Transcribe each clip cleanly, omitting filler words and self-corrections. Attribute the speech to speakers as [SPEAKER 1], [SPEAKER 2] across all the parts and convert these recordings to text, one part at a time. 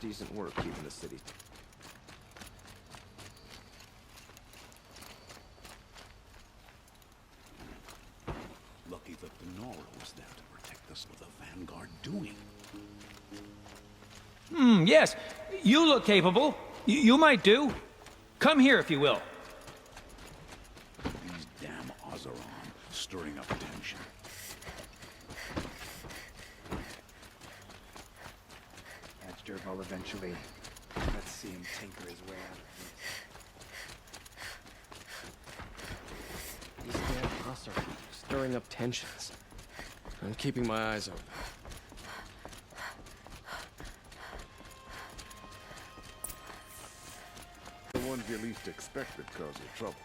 [SPEAKER 1] decent work keeping the city.
[SPEAKER 2] Lucky that the Nora was there to protect us with the Vanguard doing.
[SPEAKER 3] Yes. You look capable. You might do. Come here if you will.
[SPEAKER 2] These damn Oseram stirring up tension.
[SPEAKER 4] That gerbil will eventually. Let's see him tinker his way out of this.
[SPEAKER 1] These damn Oseram stirring up tensions. I'm keeping my eyes open.
[SPEAKER 5] The ones you least expected cause you trouble.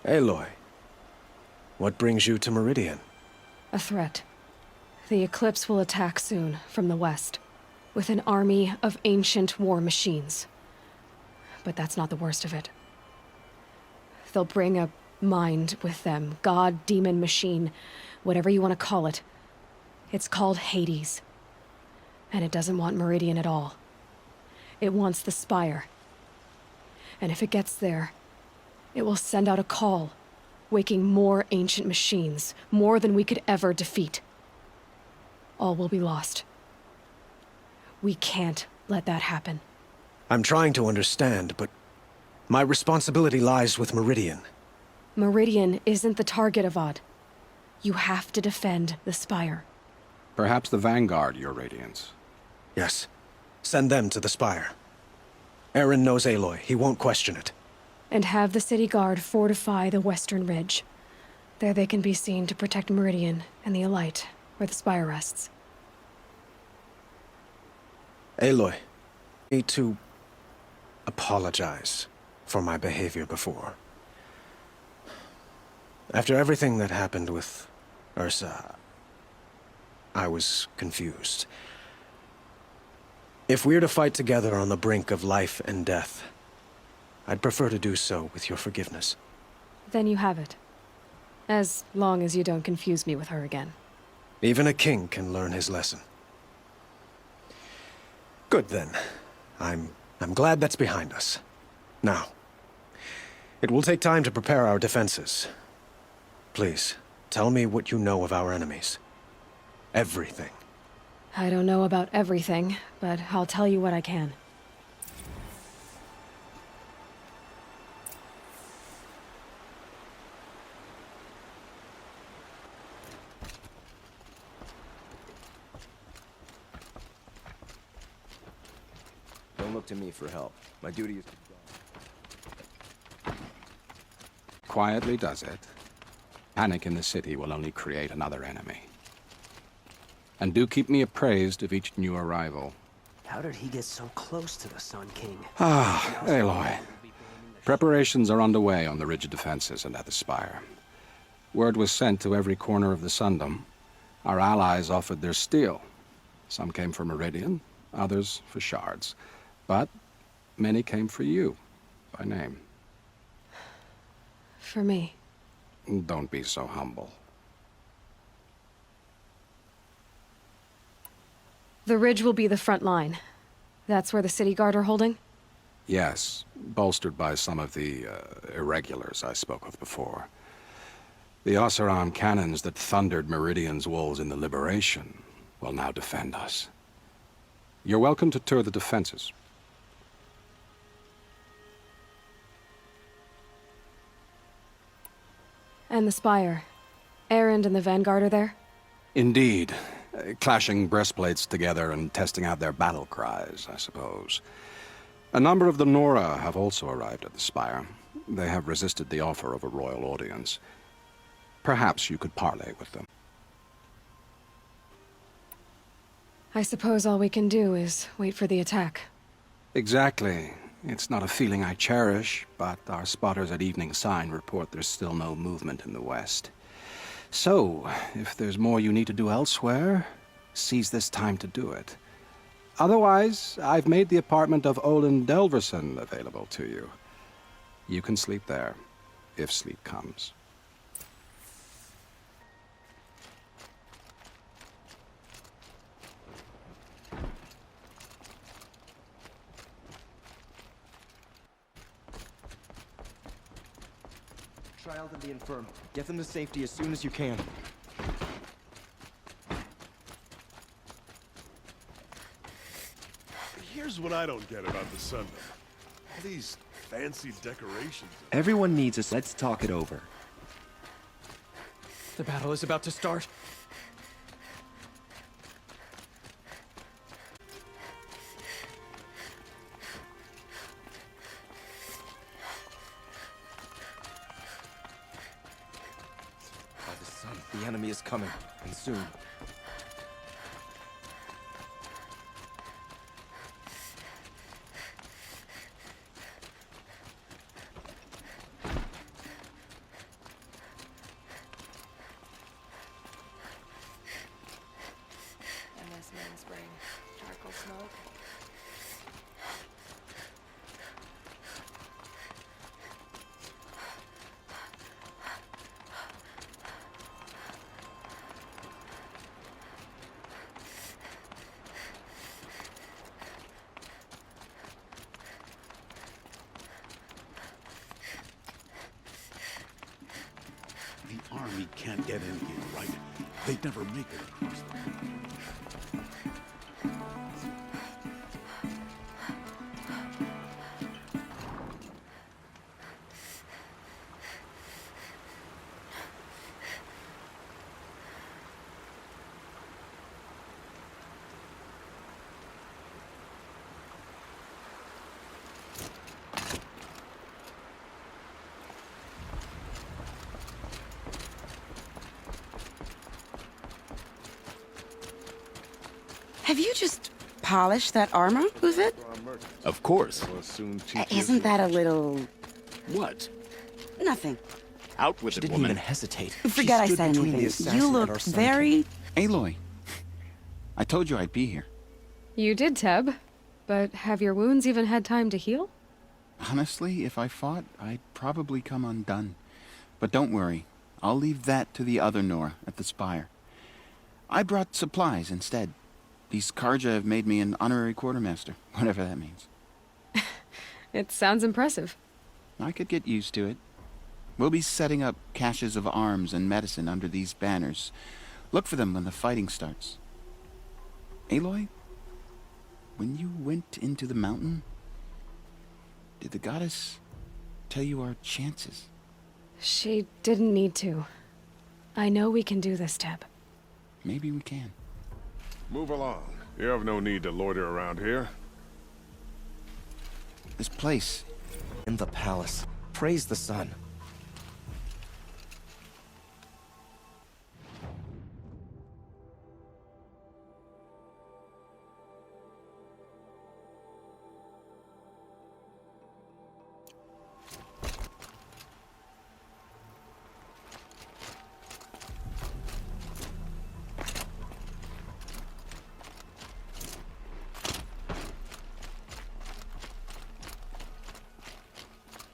[SPEAKER 6] Aloy, what brings you to Meridian?
[SPEAKER 7] A threat. The Eclipse will attack soon, from the west, with an army of ancient war machines. But that's not the worst of it. They'll bring a mind with them, god, demon, machine, whatever you want to call it. It's called Hades. And it doesn't want Meridian at all. It wants the Spire. And if it gets there, it will send out a call, waking more ancient machines, more than we could ever defeat. All will be lost. We can't let that happen.
[SPEAKER 6] I'm trying to understand, but my responsibility lies with Meridian.
[SPEAKER 7] Meridian isn't the target, Avad. You have to defend the Spire.
[SPEAKER 8] Perhaps the Vanguard, Your Radiance.
[SPEAKER 6] Yes. Send them to the Spire. Eren knows Aloy. He won't question it.
[SPEAKER 7] And have the city guard fortify the western ridge. There they can be seen to protect Meridian and the Elite, where the Spire rests.
[SPEAKER 6] Aloy, I need to apologize for my behavior before. After everything that happened with Ursa, I was confused. If we're to fight together on the brink of life and death, I'd prefer to do so with your forgiveness.
[SPEAKER 7] Then you have it. As long as you don't confuse me with her again.
[SPEAKER 6] Even a king can learn his lesson. Good then. I'm glad that's behind us. Now, it will take time to prepare our defenses. Please, tell me what you know of our enemies. Everything.
[SPEAKER 7] I don't know about everything, but I'll tell you what I can.
[SPEAKER 1] Don't look to me for help. My duty is to...
[SPEAKER 8] Quietly does it. Panic in the city will only create another enemy. And do keep me appraised of each new arrival.
[SPEAKER 9] How did he get so close to the Sun King?
[SPEAKER 8] Ah, Aloy. Preparations are underway on the ridge defenses and at the Spire. Word was sent to every corner of the Sundom. Our allies offered their steel. Some came for Meridian, others for shards. But many came for you, by name.
[SPEAKER 7] For me.
[SPEAKER 8] Don't be so humble.
[SPEAKER 7] The ridge will be the front line. That's where the city guard are holding?
[SPEAKER 8] Yes, bolstered by some of the irregulars I spoke of before. The Oseram cannons that thundered Meridian's walls in the Liberation will now defend us. You're welcome to tour the defenses.
[SPEAKER 7] And the Spire. Erend and the Vanguard are there?
[SPEAKER 8] Indeed. Clashing breastplates together and testing out their battle cries, I suppose. A number of the Nora have also arrived at the Spire. They have resisted the offer of a royal audience. Perhaps you could parley with them.
[SPEAKER 7] I suppose all we can do is wait for the attack.
[SPEAKER 8] Exactly. It's not a feeling I cherish, but our spotters at Evening Sign report there's still no movement in the west. So, if there's more you need to do elsewhere, seize this time to do it. Otherwise, I've made the apartment of Olin Delverson available to you. You can sleep there, if sleep comes.
[SPEAKER 1] Child and the infirm. Get them to safety as soon as you can.
[SPEAKER 5] Here's what I don't get about the Sundom. All these fancy decorations.
[SPEAKER 1] Everyone needs us. Let's talk it over.
[SPEAKER 10] The battle is about to start.
[SPEAKER 1] By the sun, the enemy is coming, and soon.
[SPEAKER 2] The army can't get in here, right? They'd never make it across the...
[SPEAKER 11] Have you just polished that armor, Uzit?
[SPEAKER 2] Of course.
[SPEAKER 5] Will soon teach you
[SPEAKER 11] Isn't that a little...
[SPEAKER 2] What?
[SPEAKER 11] nothing?
[SPEAKER 2] Out with
[SPEAKER 1] She
[SPEAKER 2] it,
[SPEAKER 1] didn't
[SPEAKER 2] woman.
[SPEAKER 1] even hesitate.
[SPEAKER 11] Forget I
[SPEAKER 1] She stood
[SPEAKER 11] said
[SPEAKER 1] between the
[SPEAKER 11] anything.
[SPEAKER 1] assassin
[SPEAKER 11] You
[SPEAKER 1] and
[SPEAKER 11] look
[SPEAKER 1] our son
[SPEAKER 11] very...
[SPEAKER 12] Aloy, I told you I'd be here.
[SPEAKER 7] You did, Teb. But have your wounds even had time to heal?
[SPEAKER 12] Honestly, if I fought, I'd probably come undone. But don't worry. I'll leave that to the other Nora at the Spire. I brought supplies instead. These Karja have made me an honorary quartermaster, whatever that means.
[SPEAKER 7] It sounds impressive.
[SPEAKER 12] I could get used to it. We'll be setting up caches of arms and medicine under these banners. Look for them when the fighting starts. Aloy, when you went into the mountain, did the goddess tell you our chances?
[SPEAKER 7] She didn't need to. I know we can do this, Teb.
[SPEAKER 12] Maybe we can.
[SPEAKER 5] Move along. You have no need to loiter around here.
[SPEAKER 12] This place...
[SPEAKER 1] In the palace. Praise the sun.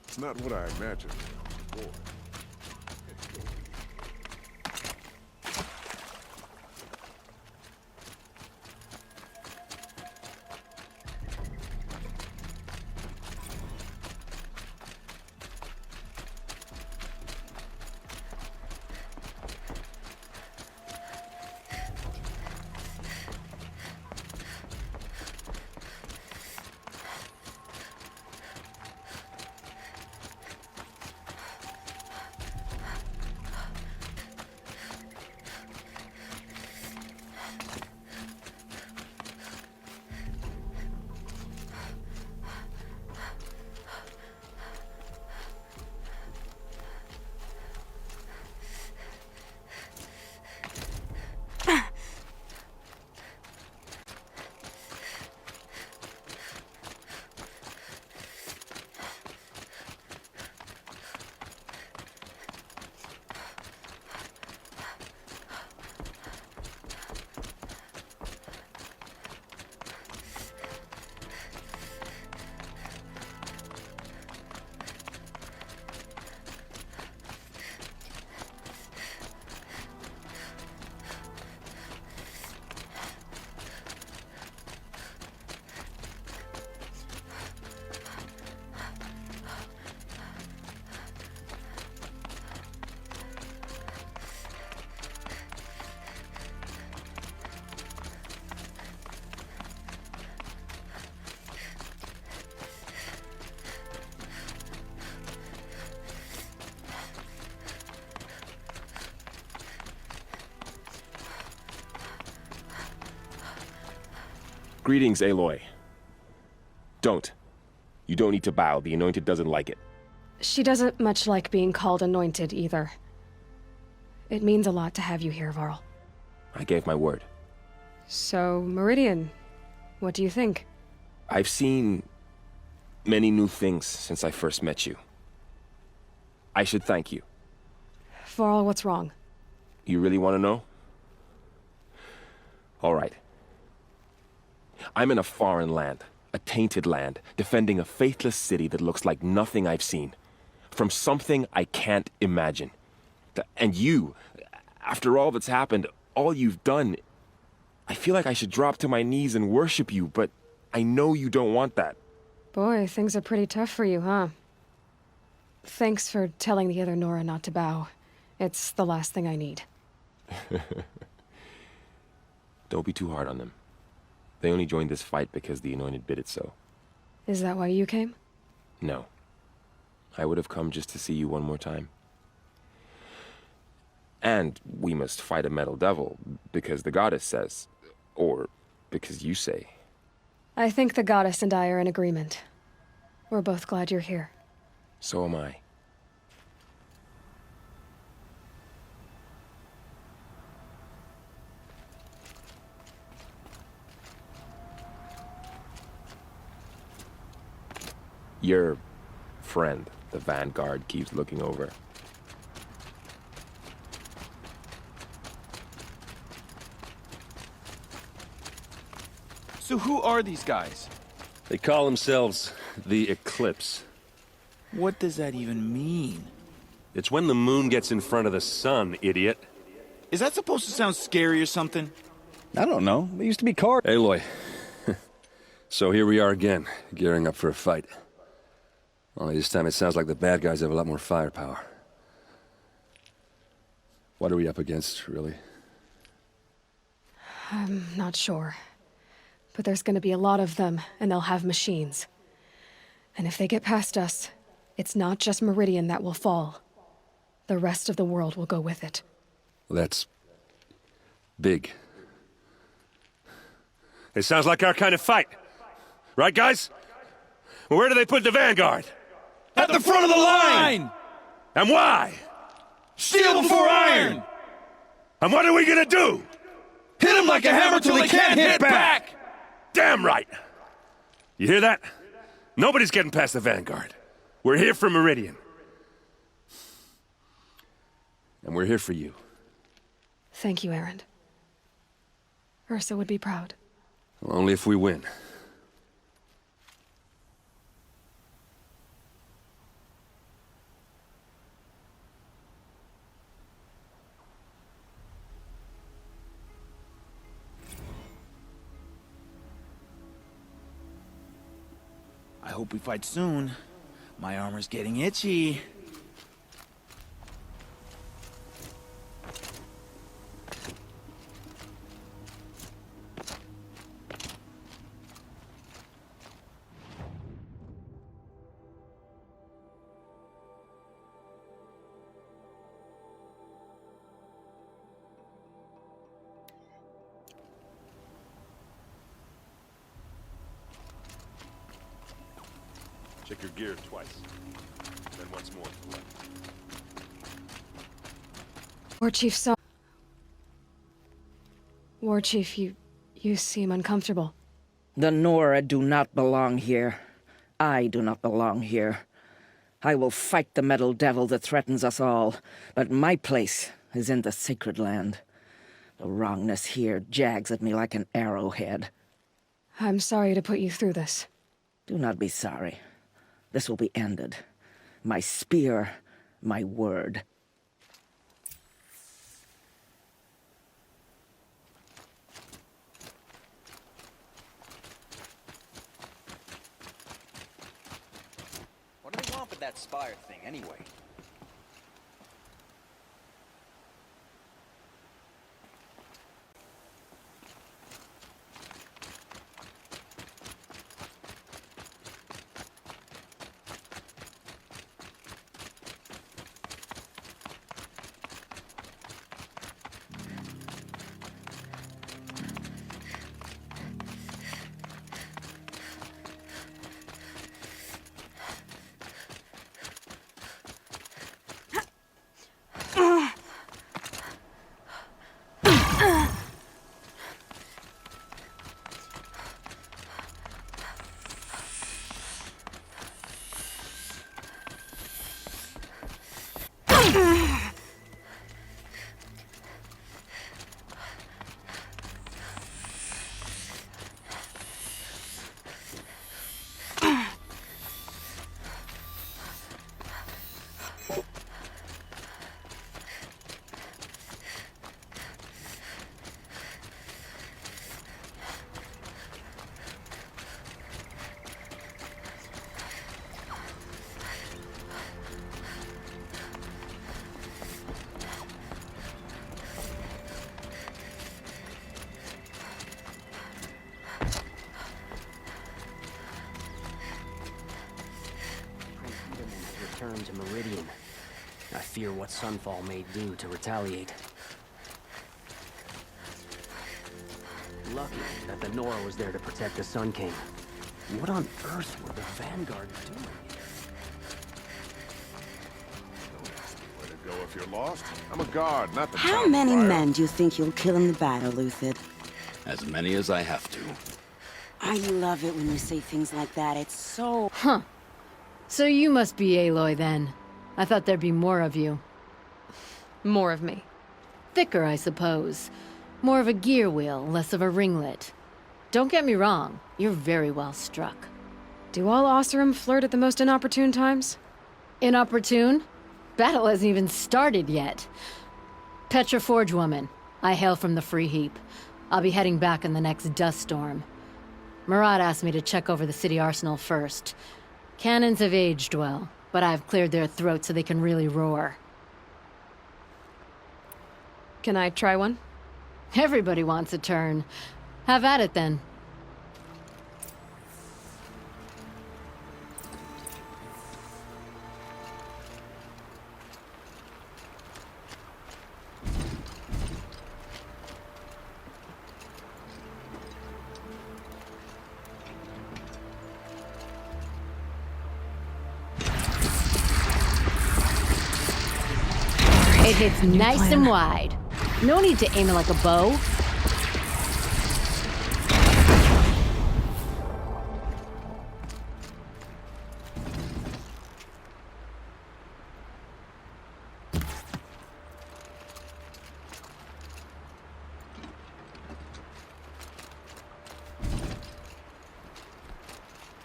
[SPEAKER 5] It's not what I imagined. Boy.
[SPEAKER 10] Greetings, Aloy. Don't. You don't need to bow. The Anointed doesn't like it.
[SPEAKER 7] She doesn't much like being called anointed either. It means a lot to have you here, Varl.
[SPEAKER 10] I gave my word.
[SPEAKER 7] So, Meridian, what do you think?
[SPEAKER 10] I've seen many new things since I first met you. I should thank you.
[SPEAKER 7] Varl, what's wrong?
[SPEAKER 10] You really want to know? All right. I'm in a foreign land, a tainted land, defending a faithless city that looks like nothing I've seen. From something I can't imagine. And you, after all that's happened, all you've done, I feel like I should drop to my knees and worship you, but I know you don't want that.
[SPEAKER 7] Boy, things are pretty tough for you, huh? Thanks for telling the other Nora not to bow. It's the last thing I need.
[SPEAKER 10] Don't be too hard on them. They only joined this fight because the Anointed bid it so.
[SPEAKER 7] Is that why you came?
[SPEAKER 10] No. I would have come just to see you one more time. And we must fight a metal devil, because the goddess says, or because you say.
[SPEAKER 7] I think the goddess and I are in agreement. We're both glad you're here.
[SPEAKER 10] So am I. Your friend, the Vanguard, keeps looking over.
[SPEAKER 13] So who are these guys?
[SPEAKER 14] They call themselves the Eclipse.
[SPEAKER 13] What does that even mean?
[SPEAKER 14] It's when the moon gets in front of the sun, idiot.
[SPEAKER 13] Is that supposed to sound scary or something?
[SPEAKER 14] I don't know. They used to be cars. Aloy. So here we are again, gearing up for a fight. Only this time it sounds like the bad guys have a lot more firepower. What are we up against, really?
[SPEAKER 7] I'm not sure. But there's gonna be a lot of them, and they'll have machines. And if they get past us, it's not just Meridian that will fall. The rest of the world will go with it.
[SPEAKER 14] That's big. It sounds like our kind of fight. Right, guys? Where do they put the Vanguard?
[SPEAKER 13] At the front of the line!
[SPEAKER 14] And why?
[SPEAKER 13] Steel before iron!
[SPEAKER 14] And what are we gonna do?
[SPEAKER 13] Hit him like a hammer till he can't hit back!
[SPEAKER 14] Damn right! You hear that? Nobody's getting past the Vanguard. We're here for Meridian. And we're here for you.
[SPEAKER 7] Thank you, Erend. Ursa would be proud.
[SPEAKER 14] Well, only if we win.
[SPEAKER 13] I hope we fight soon. My armor's getting itchy.
[SPEAKER 14] Check your gear twice. Then once more.
[SPEAKER 7] War Chief, you seem uncomfortable.
[SPEAKER 11] The Nora do not belong here. I do not belong here. I will fight the metal devil that threatens us all, but my place is in the sacred land. The wrongness here jags at me like an arrowhead.
[SPEAKER 7] I'm sorry to put you through this.
[SPEAKER 11] Do not be sorry. This will be ended. My spear, my word.
[SPEAKER 15] What do they want with that spire thing, anyway?
[SPEAKER 9] fear what Sunfall may do to retaliate. Lucky that the Nora was there to protect the Sun King. What on earth were the Vanguard doing?
[SPEAKER 5] Way to go if you're lost. I'm a guard, not the
[SPEAKER 16] How
[SPEAKER 5] town
[SPEAKER 16] many
[SPEAKER 5] crier.
[SPEAKER 16] men do you think you'll kill in the battle, Luthid?
[SPEAKER 2] As many as I have to.
[SPEAKER 16] I love it when you say things like that. It's so...
[SPEAKER 17] Huh. So you must be Aloy, then. I thought there'd be more of you.
[SPEAKER 7] More of me.
[SPEAKER 17] Thicker, I suppose. More of a gear wheel, less of a ringlet. Don't get me wrong, you're very well struck.
[SPEAKER 7] Do all Oseram flirt at the most inopportune times?
[SPEAKER 17] Inopportune? Battle hasn't even started yet. Petra Forge woman. I hail from the Free Heap. I'll be heading back in the next dust storm. Murad asked me to check over the city arsenal first. Cannons have aged well, but I've cleared their throats so they can really roar.
[SPEAKER 7] Can I try one?
[SPEAKER 17] Everybody wants a turn. Have at it, then. It hits nice and wide. No need to aim it like a bow.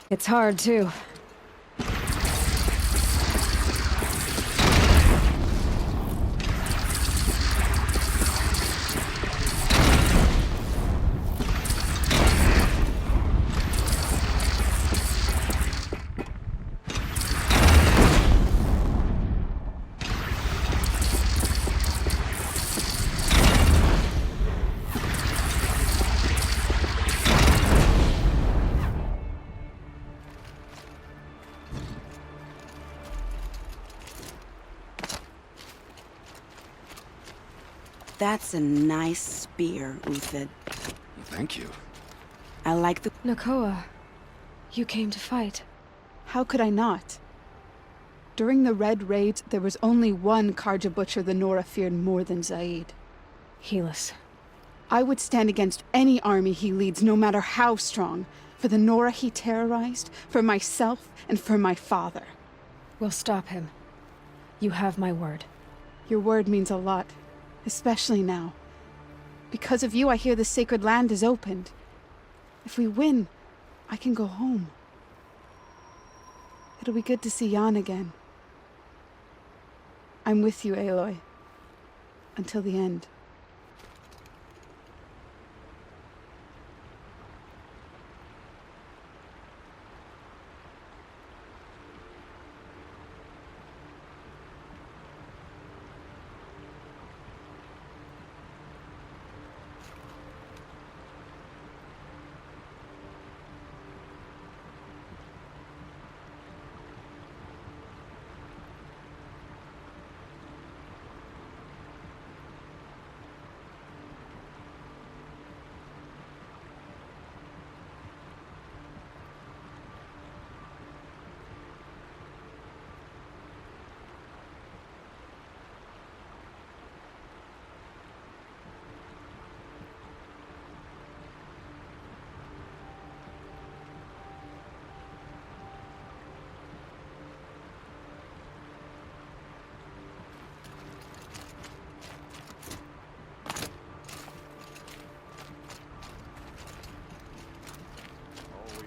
[SPEAKER 7] It's hard, too.
[SPEAKER 16] That's a nice spear, Luthid.
[SPEAKER 8] Thank you.
[SPEAKER 16] I like the...
[SPEAKER 7] Nakoa, you came to fight.
[SPEAKER 18] How could I not? During the Red Raids, there was only one Karja Butcher the Nora feared more than Zaid.
[SPEAKER 7] Helis.
[SPEAKER 18] I would stand against any army he leads, no matter how strong. For the Nora he terrorized, for myself, and for my father.
[SPEAKER 7] We'll stop him. You have my word.
[SPEAKER 18] Your word means a lot. Especially now. Because of you, I hear the sacred land is opened. If we win, I can go home. It'll be good to see Jan again. I'm with you, Aloy. Until the end.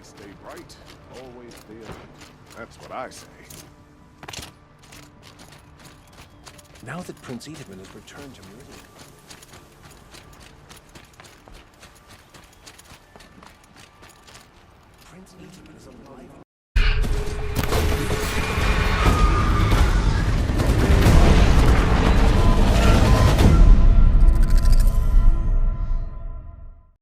[SPEAKER 5] Stay bright, always stay alert. That's what I say.
[SPEAKER 1] Now that Prince Edwin has returned to Meridian, Prince Edwin is alive.